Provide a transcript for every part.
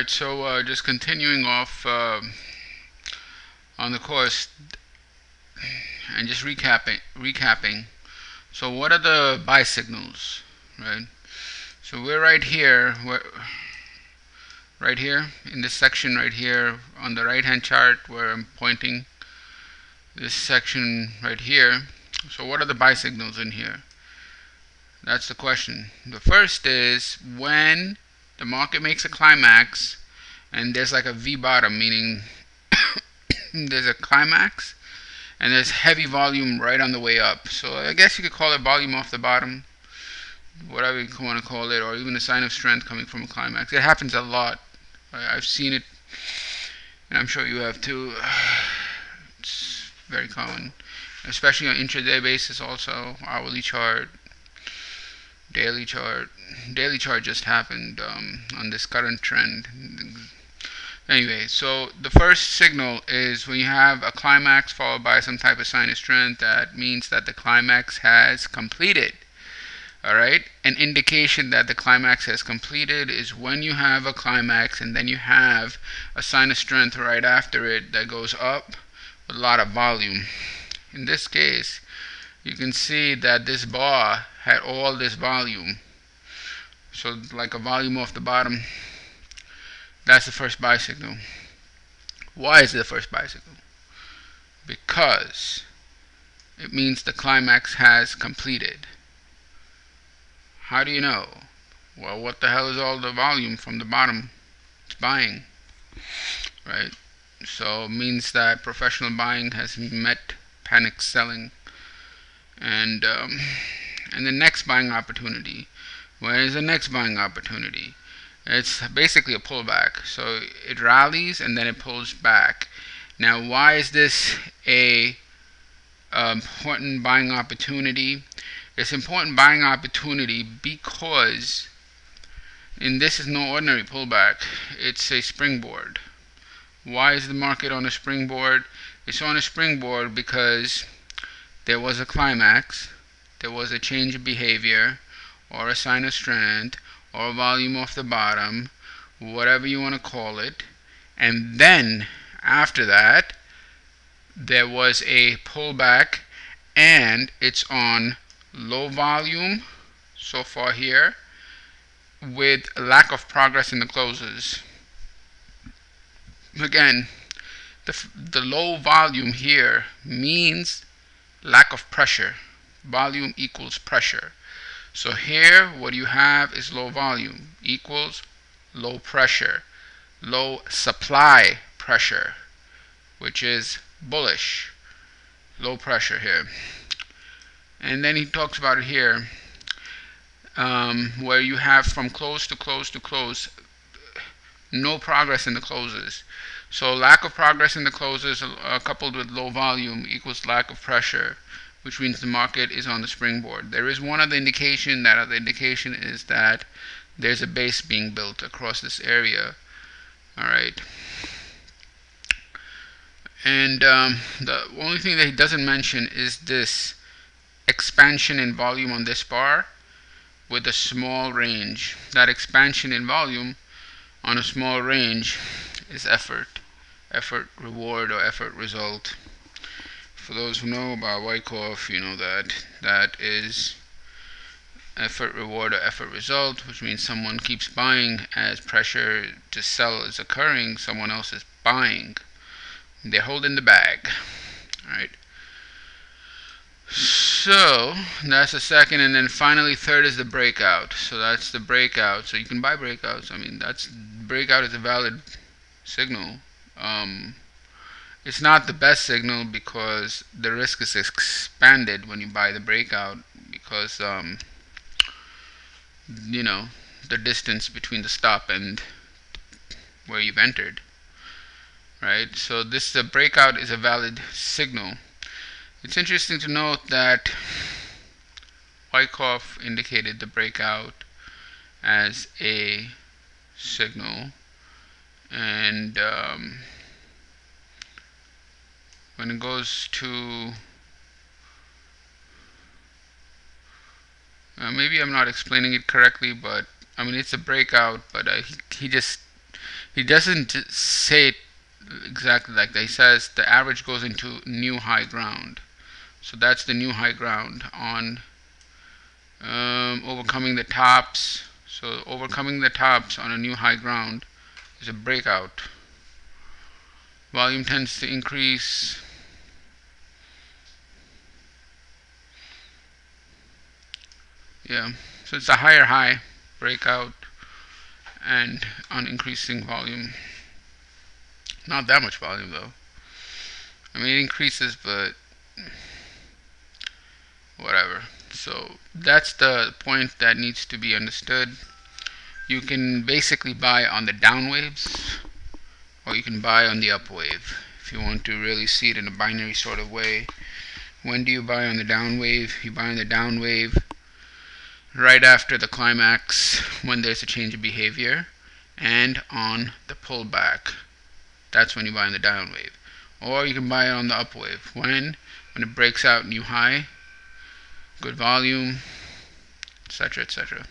Alright, so just continuing off on the course and just recapping. So what are the buy signals, right? So we're right here in this section right here on the right hand chart where I'm pointing this section right here. So what are the buy signals in here? That's the question. The first is when the market makes a climax and there's like a V bottom, meaning there's a climax and there's heavy volume right on the way up. So I guess you could call it volume off the bottom, whatever you want to call it, or even a sign of strength coming from a climax. It happens a lot. I've seen it, and I'm sure you have too. It's very common, especially on intraday basis, also hourly chart, daily chart. Daily chart just happened on this current trend. Anyway, so the first signal is when you have a climax followed by some type of sign of strength. That means that the climax has completed. Alright, an indication that the climax has completed is when you have a climax and then you have a sign of strength right after it that goes up with a lot of volume. In this case, you can see that this bar had all this volume. So like a volume off the bottom. That's the first buy signal. Why is it the first buy signal? Because it means the climax has completed. How do you know? Well, what the hell is all the volume from the bottom? It's buying, right? So it means that professional buying has met panic selling, and the next buying opportunity. Where is the next buying opportunity? It's basically a pullback. So it rallies and then it pulls back. Now, why is this a important buying opportunity? It's important buying opportunity because, and this is no ordinary pullback, it's a springboard. Why is the market on a springboard? It's on a springboard because there was a climax, there was a change of behavior, or a sign of strength, or a volume off the bottom, whatever you want to call it, and then after that there was a pullback and it's on low volume so far here with lack of progress in the closes. Again, the low volume here means lack of pressure. Volume equals pressure. So here what you have is low volume equals low pressure, low supply pressure, which is bullish. Low pressure here. And then he talks about it here, where you have from close to close to close, no progress in the closes. So lack of progress in the closes coupled with low volume equals lack of pressure, which means the market is on the springboard. There is one other indication. That other indication is that there's a base being built across this area. Alright. And the only thing that he doesn't mention is this expansion in volume on this bar with a small range. That expansion in volume on a small range is effort reward or effort result. For those who know about Wyckoff, you know that is effort reward or effort result, which means someone keeps buying as pressure to sell is occurring. Someone else is buying. They're holding the bag. Alright. So that's the second, and then finally third is the breakout. So that's the breakout. So you can buy breakouts. I mean, that's breakout is a valid signal. It's not the best signal because the risk is expanded when you buy the breakout, because you know, the distance between the stop and where you've entered, right? So this breakout is a valid signal. It's interesting to note that Wyckoff indicated the breakout as a signal, and when it goes to maybe I'm not explaining it correctly, but I mean it's a breakout, but he just He doesn't say it exactly like that. He says the average goes into new high ground. So that's the new high ground on overcoming the tops. So overcoming the tops on a new high ground is a breakout. Volume tends to increase. Yeah, so it's a higher high breakout and on increasing volume. Not that much volume though. I mean, it increases, but whatever. So that's the point that needs to be understood. You can basically buy on the down waves, or you can buy on the up wave if you want to really see it in a binary sort of way. When do you buy on the down wave? You buy on the down wave right after the climax when there's a change of behavior, and on the pullback. That's when you buy on the down wave. Or you can buy it on the up wave. When it breaks out new high, good volume, etc., etc.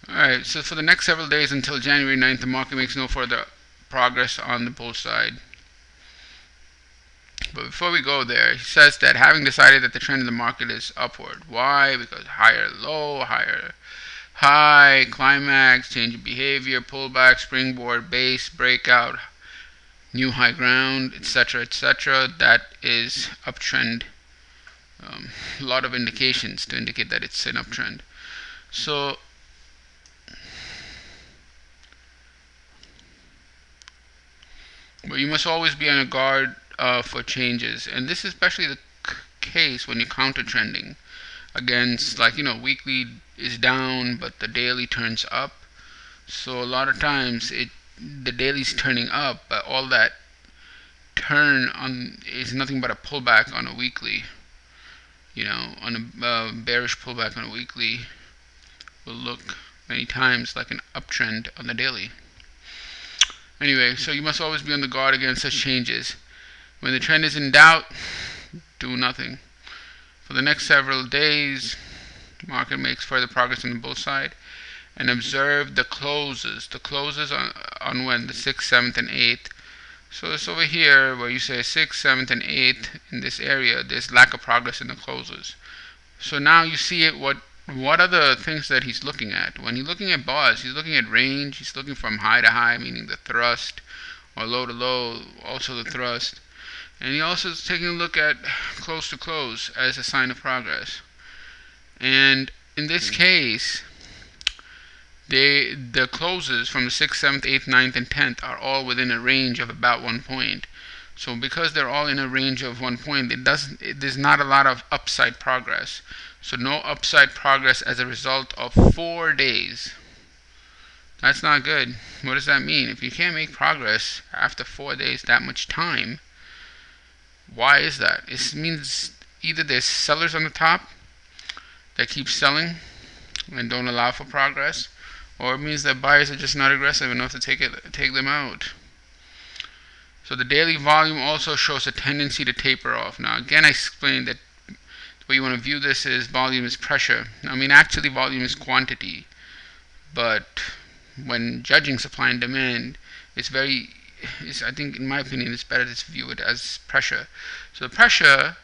Alright, so for the next several days until January 9th, the market makes no further progress on the bull side. But before we go there, he says that having decided that the trend in the market is upward. Why? Because higher low, higher high, climax, change of behavior, pullback, springboard, base, breakout, new high ground, etc., etc. That is uptrend. A lot of indications to indicate that it's an uptrend. So but you must always be on a guard for changes, and this is especially the case when you're counter trending against, like, weekly is down but the daily turns up. So a lot of times the daily's turning up, but all that turn on is nothing but a pullback on a weekly. On a bearish pullback on a weekly will look many times like an uptrend on the daily. Anyway, so you must always be on the guard against such changes. When the trend is in doubt, do nothing. For the next several days, the market makes further progress on the bull side, and observe the closes. The closes on when? The 6th, 7th, and 8th. So it's over here where you say 6th, 7th, and 8th in this area. There's lack of progress in the closes. So now you see it. What are the things that he's looking at? When he's looking at bars, he's looking at range. He's looking from high to high, meaning the thrust, or low to low, also the thrust. And he also is taking a look at close to close as a sign of progress. And in this case, the closes from the 6th, 7th, 8th, 9th, and 10th are all within a range of about 1 point. So because they're all in a range of 1 point, there's not a lot of upside progress. So no upside progress as a result of 4 days. That's not good. What does that mean? If you can't make progress after 4 days, that much time, why is that? It means either there's sellers on the top that keep selling and don't allow for progress, or it means that buyers are just not aggressive enough to take them out. So the daily volume also shows a tendency to taper off. Now again, I explained that the way you want to view this is volume is pressure. I mean, actually volume is quantity, but when judging supply and demand, I think, in my opinion, it's better to view it as pressure. So the pressure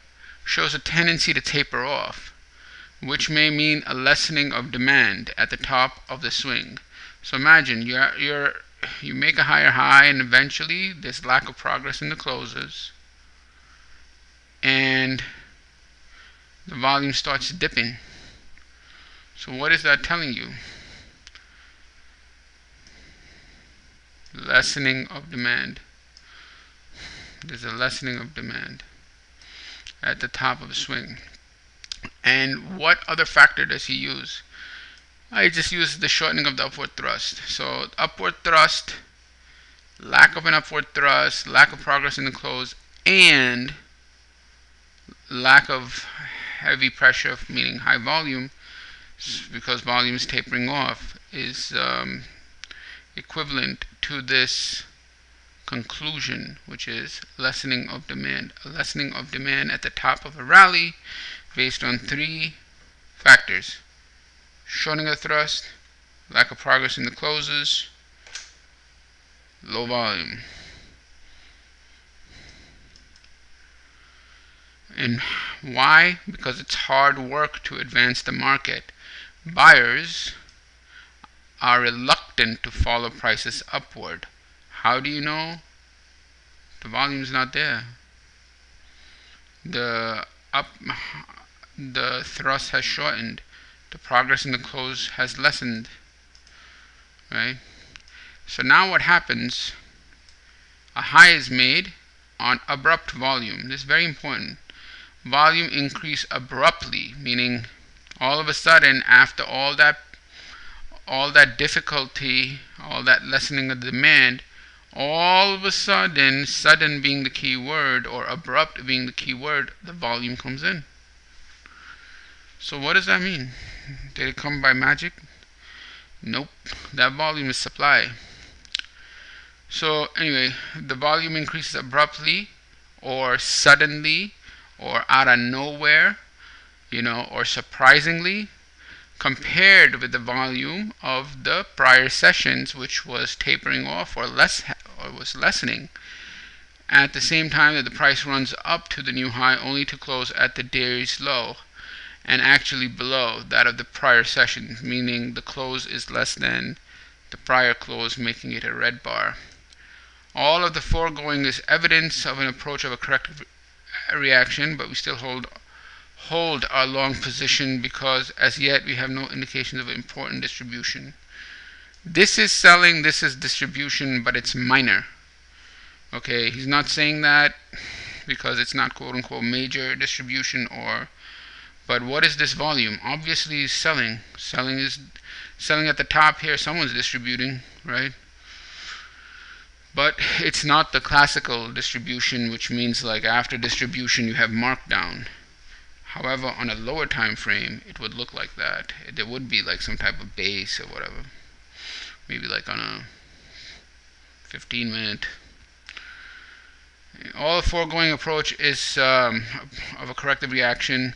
shows a tendency to taper off, which may mean a lessening of demand at the top of the swing. So imagine you make a higher high, and eventually there's lack of progress in the closes, and the volume starts dipping. So what is that telling you? Lessening of demand. There's a lessening of demand at the top of a swing. And what other factor does he use? I just use the shortening of the upward thrust. So upward thrust, lack of an upward thrust, lack of progress in the close, and lack of heavy pressure, meaning high volume, because volume is tapering off, is equivalent to this conclusion, which is lessening of demand. A lessening of demand at the top of a rally based on three factors: shortening of thrust, lack of progress in the closes, low volume. And why? Because it's hard work to advance the market. Buyers are reluctant to follow prices upward. How do you know? The volume is not there. The thrust has shortened. The progress in the close has lessened. Right? So now what happens? A high is made on abrupt volume. This is very important. Volume increase abruptly, meaning all of a sudden, after all that difficulty, all that lessening of demand, all of a sudden, sudden being the key word or abrupt being the key word, the volume comes in. So what does that mean? Did it come by magic? Nope. That volume is supply. So anyway, the volume increases abruptly or suddenly or out of nowhere, or surprisingly, compared with the volume of the prior sessions, which was tapering off or was lessening. At the same time that the price runs up to the new high, only to close at the day's low, and actually below that of the prior session, meaning the close is less than the prior close, making it a red bar. All of the foregoing is evidence of an approach of a corrective reaction, but we still hold our long position because as yet we have no indications of important distribution. This is selling, this is distribution, but it's minor. Okay, he's not saying that because it's not quote unquote major distribution but what is this volume? Obviously selling. Selling is selling at the top here, someone's distributing, right? But it's not the classical distribution, which means like after distribution you have markdown. However, on a lower time frame, it would look like that. There would be like some type of base or whatever. Maybe like on a 15-minute. All the foregoing approach is of a corrective reaction,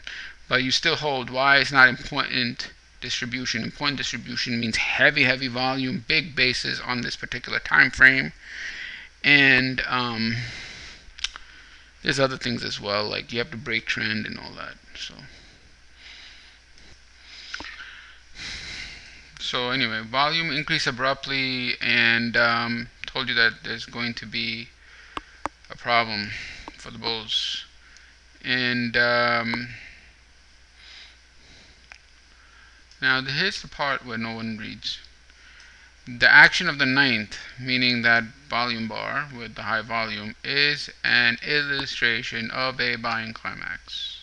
but you still hold why it's not important distribution. Important distribution means heavy volume, big bases on this particular time frame. And there's other things as well, like you have to break trend and all that. So anyway, volume increase abruptly, and told you that there's going to be a problem for the bulls. And now here's the part where no one reads. The action of the ninth, meaning that volume bar with the high volume, is an illustration of a buying climax.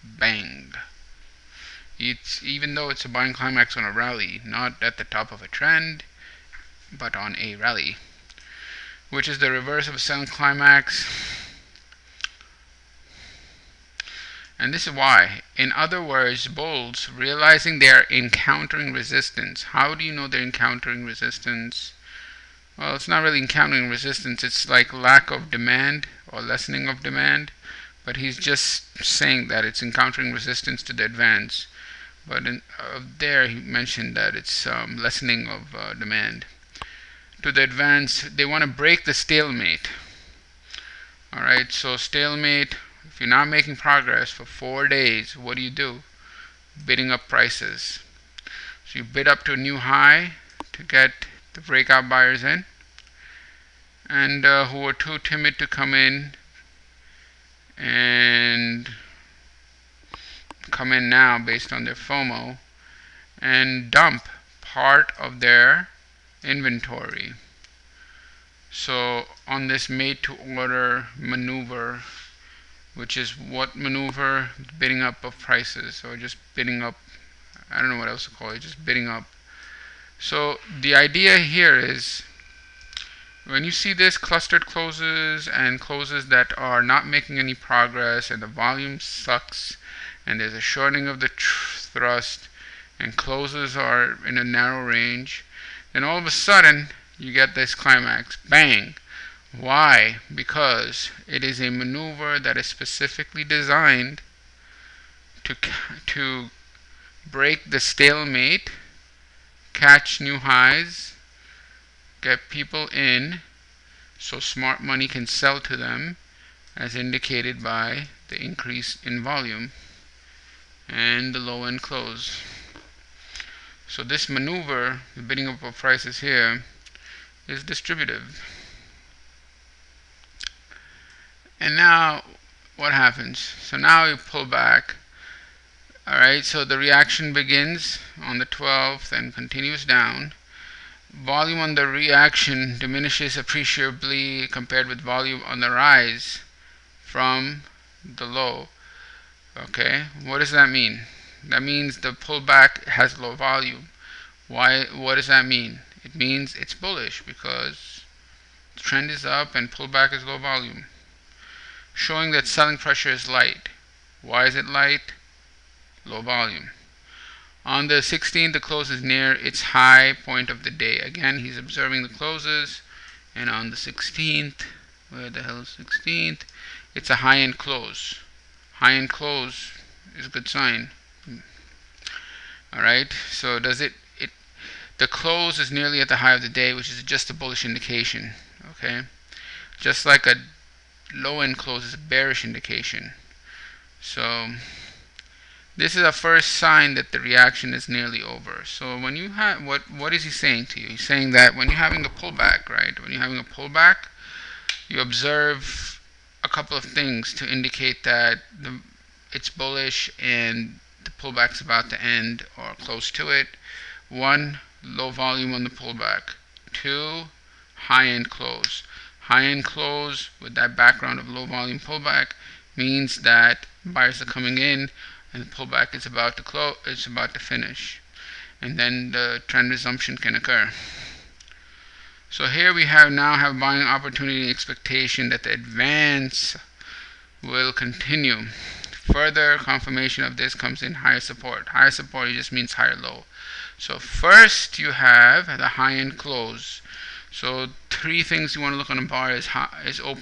Bang. Even though it's a buying climax on a rally, not at the top of a trend, but on a rally, which is the reverse of a selling climax. And this is why. In other words, bulls realizing they are encountering resistance. How do you know they're encountering resistance? Well, it's not really encountering resistance. It's like lack of demand or lessening of demand. But he's just saying that it's encountering resistance to the advance. But there he mentioned that it's lessening of demand. To the advance, they want to break the stalemate. Alright, so stalemate. If you're not making progress for 4 days, what do? Bidding up prices. So you bid up to a new high to get the breakout buyers in, and who are too timid to come in and come in now based on their FOMO and dump part of their inventory. So on this made to order maneuver, which is what maneuver? Bidding up of prices, or just bidding up, I don't know what else to call it, just bidding up. So the idea here is when you see this clustered closes and closes that are not making any progress and the volume sucks and there's a shortening of the thrust and closes are in a narrow range, then all of a sudden you get this climax. Bang! Why? Because it is a maneuver that is specifically designed to break the stalemate, catch new highs, get people in so smart money can sell to them, as indicated by the increase in volume and the low end close. So this maneuver, the bidding up of prices here, is distributive. And now what happens? So now you pull back. Alright, so the reaction begins on the 12th and continues down. Volume on the reaction diminishes appreciably compared with volume on the rise from the low. Okay, what does that mean? That means the pullback has low volume. Why? What does that mean? It means it's bullish because the trend is up and pullback is low volume, showing that selling pressure is light. Why is it light? Low volume. On the 16th, the close is near its high point of the day. Again, he's observing the closes, and on the 16th, where the hell is 16th? It's a high-end close. High-end close is a good sign. Alright, so the close is nearly at the high of the day, which is just a bullish indication. Okay, just like a low-end close is a bearish indication. So this is a first sign that the reaction is nearly over. So when you have what is he saying to you? He's saying that when you're having a pullback, right? When you're having a pullback, you observe a couple of things to indicate that it's bullish and the pullback's about to end or close to it. One, low volume on the pullback. Two, high-end close. High-end close with that background of low volume pullback means that buyers are coming in and the pullback is about to close. It's about to finish, and then the trend resumption can occur. So here we now have buying opportunity expectation that the advance will continue. Further confirmation of this comes in higher support. Higher support just means higher low. So first you have the high-end close. So three things you want to look on a bar is high-low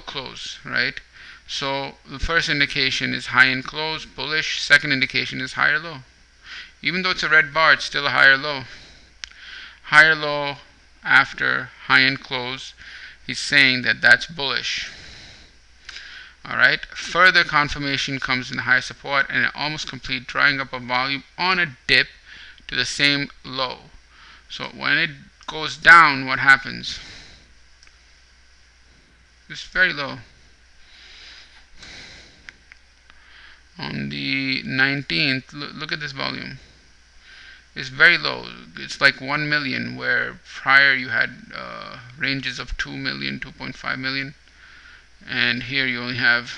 close, right? So the first indication is high-end close, bullish. Second indication is higher low. Even though it's a red bar, it's still a higher low. Higher low after high-end close, he's saying that that's bullish. Alright, further confirmation comes in higher support and an almost complete drying up of volume on a dip to the same low. So when it goes down, what happens? It's very low. On the 19th, look at this volume. It's very low. It's like 1 million, where prior you had ranges of 2 million, 2.5 million, and here you only have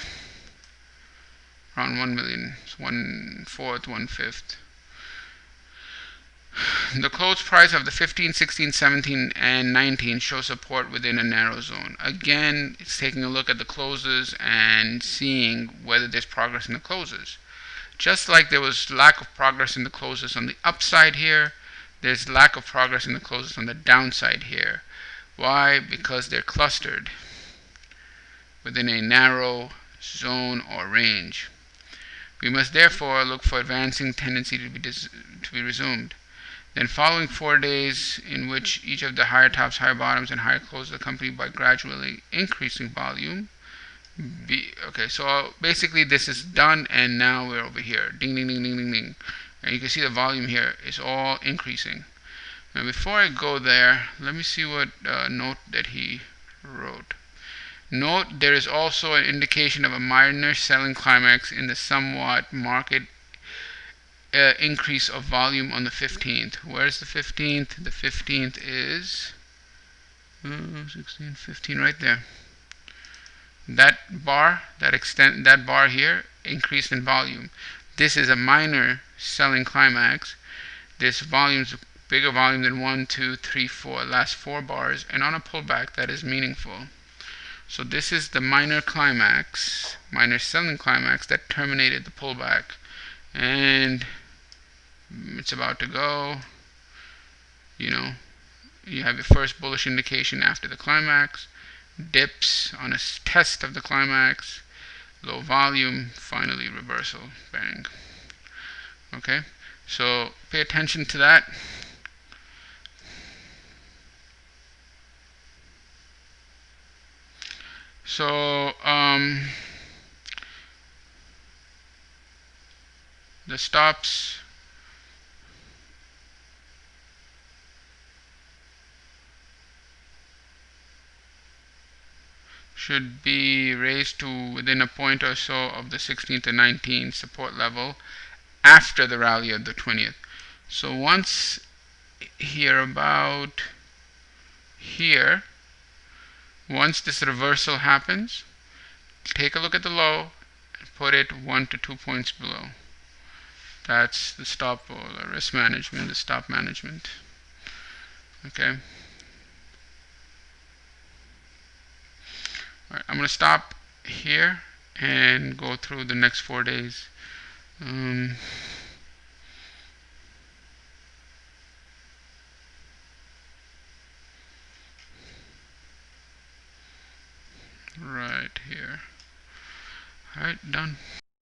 around 1 million. It's 1/4, 1/5. The close price of the 15, 16, 17, and 19 show support within a narrow zone. Again, it's taking a look at the closes and seeing whether there's progress in the closes. Just like there was lack of progress in the closes on the upside here, there's lack of progress in the closes on the downside here. Why? Because they're clustered within a narrow zone or range. We must therefore look for advancing tendency to be resumed. Then following 4 days in which each of the higher tops, higher bottoms, and higher closes accompanied by gradually increasing volume. Okay, so basically this is done, and now we're over here. Ding, ding, ding, ding, ding, ding. And you can see the volume here is all increasing. Now before I go there, let me see what note that he wrote. Note there is also an indication of a minor selling climax in the somewhat market increase of volume on the 15th. Where's the 15th? The 15th is 16, 15, right there. That bar, that bar here, increased in volume. This is a minor selling climax. This volume's bigger volume than 1, 2, 3, 4, last 4 bars, and on a pullback that is meaningful. So this is the minor climax, minor selling climax that terminated the pullback, and it's about to go, you have your first bullish indication after the climax, dips on a test of the climax, low volume, finally reversal, bang. Okay, so pay attention to that. So the stops should be raised to within a point or so of the 16th and 19th support level after the rally of the 20th. So once here, about here, once this reversal happens, take a look at the low and put it 1 to 2 points below. That's the stop or the risk management, the stop management. Okay. Alright, I'm going to stop here and go through the next 4 days. Right here. Alright, done.